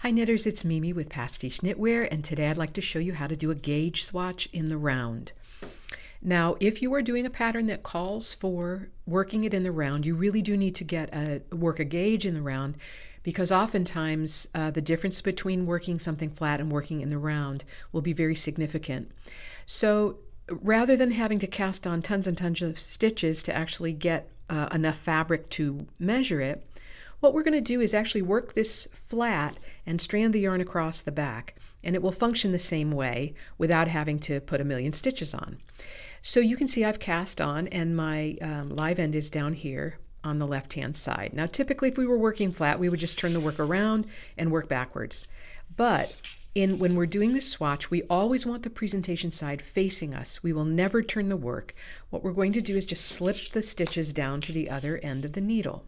Hi knitters, it's Mimi with Pastiche Knitwear, and today I'd like to show you how to do a gauge swatch in the round. Now, if you are doing a pattern that calls for working it in the round, you really do need to work a gauge in the round, because oftentimes the difference between working something flat and working in the round will be very significant. So rather than having to cast on tons and tons of stitches to actually get enough fabric to measure it, what we're going to do is actually work this flat and strand the yarn across the back, and it will function the same way without having to put a million stitches on. So you can see I've cast on, and my live end is down here on the left hand side. Now typically if we were working flat, we would just turn the work around and work backwards. But when we're doing this swatch, we always want the presentation side facing us. We will never turn the work. What we're going to do is just slip the stitches down to the other end of the needle.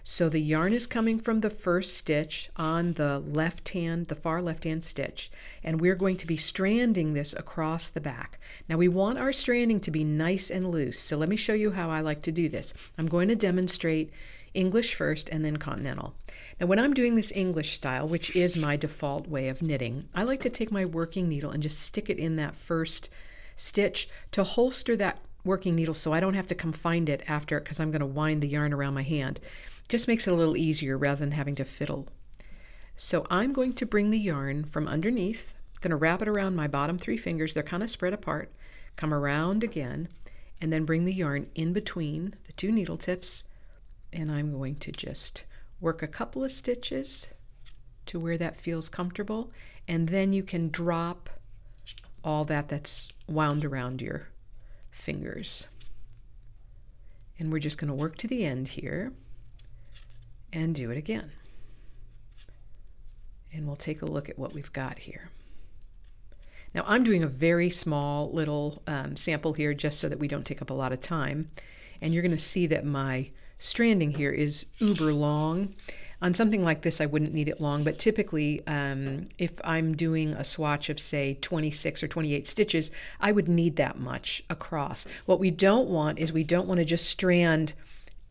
So the yarn is coming from the first stitch on the left hand, the far left hand stitch, and we're going to be stranding this across the back. Now we want our stranding to be nice and loose, so let me show you how I like to do this. I'm going to demonstrate English first and then continental. Now when I'm doing this English style, which is my default way of knitting, I like to take my working needle and just stick it in that first stitch to holster that working needle so I don't have to come find it after, because I'm going to wind the yarn around my hand. Just makes it a little easier rather than having to fiddle. So I'm going to bring the yarn from underneath, going to wrap it around my bottom three fingers. They're kind of spread apart. Come around again, and then bring the yarn in between the two needle tips, and I'm going to just work a couple of stitches to where that feels comfortable, and then you can drop all that's wound around your fingers. And we're just going to work to the end here and do it again. And we'll take a look at what we've got here. Now I'm doing a very small little sample here just so that we don't take up a lot of time. And you're going to see that my stranding here is uber long. On something like this I wouldn't need it long, but typically if I'm doing a swatch of say 26 or 28 stitches, I would need that much across. What we don't want is we don't want to just strand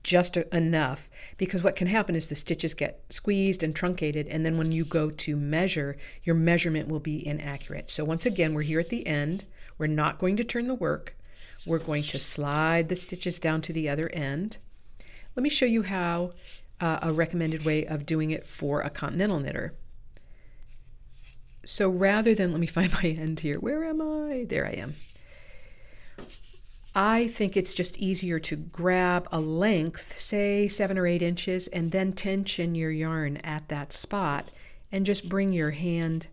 just enough, because what can happen is the stitches get squeezed and truncated, and then when you go to measure, your measurement will be inaccurate. So once again, we're here at the end. We're not going to turn the work. We're going to slide the stitches down to the other end. Let me show you how a recommended way of doing it for a continental knitter. So rather than, let me find my end here. Where am I? There I am. I think it's just easier to grab a length, say 7 or 8 inches, and then tension your yarn at that spot and just bring your hand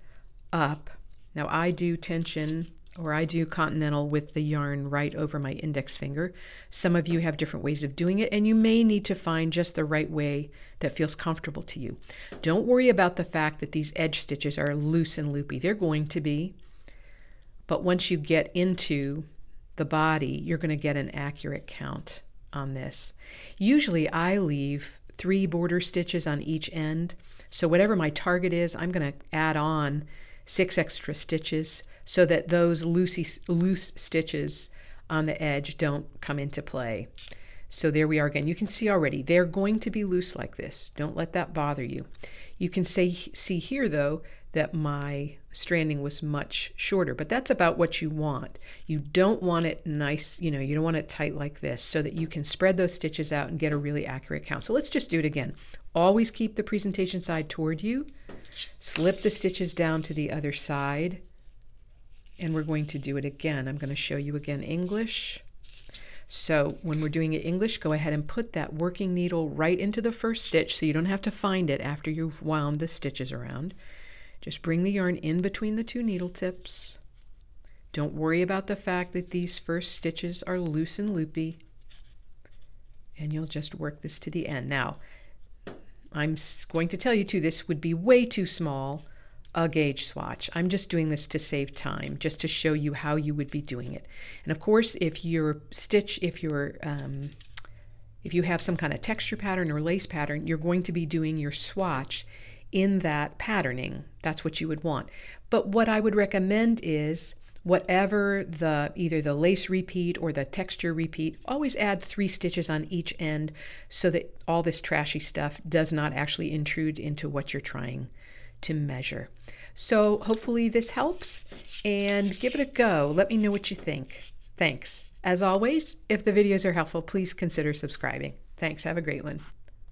up. Now I do tension, or I do continental with the yarn right over my index finger. Some of you have different ways of doing it, and you may need to find just the right way that feels comfortable to you. Don't worry about the fact that these edge stitches are loose and loopy. They're going to be, but once you get into the body, you're going to get an accurate count on this. Usually I leave 3 border stitches on each end, so whatever my target is, I'm going to add on 6 extra stitches so that those loose stitches on the edge don't come into play. So there we are again. You can see already they're going to be loose like this. Don't let that bother you. You can see here though that my stranding was much shorter, but that's about what you want. You don't want it nice, you don't want it tight like this, so that you can spread those stitches out and get a really accurate count. So let's just do it again. Always keep the presentation side toward you. Slip the stitches down to the other side, and we're going to do it again. I'm going to show you again English. So when we're doing it English, go ahead and put that working needle right into the first stitch so you don't have to find it after you've wound the stitches around. Just bring the yarn in between the two needle tips. Don't worry about the fact that these first stitches are loose and loopy, and you'll just work this to the end. Now, I'm going to tell you too, this would be way too small a gauge swatch. I'm just doing this to save time, just to show you how you would be doing it. And of course, if you have some kind of texture pattern or lace pattern, you're going to be doing your swatch in that patterning. That's what you would want. But what I would recommend is whatever either the lace repeat or the texture repeat, always add 3 stitches on each end so that all this trashy stuff does not actually intrude into what you're trying to measure. So hopefully this helps, and give it a go. Let me know what you think. Thanks. As always, if the videos are helpful, please consider subscribing. Thanks. Have a great one.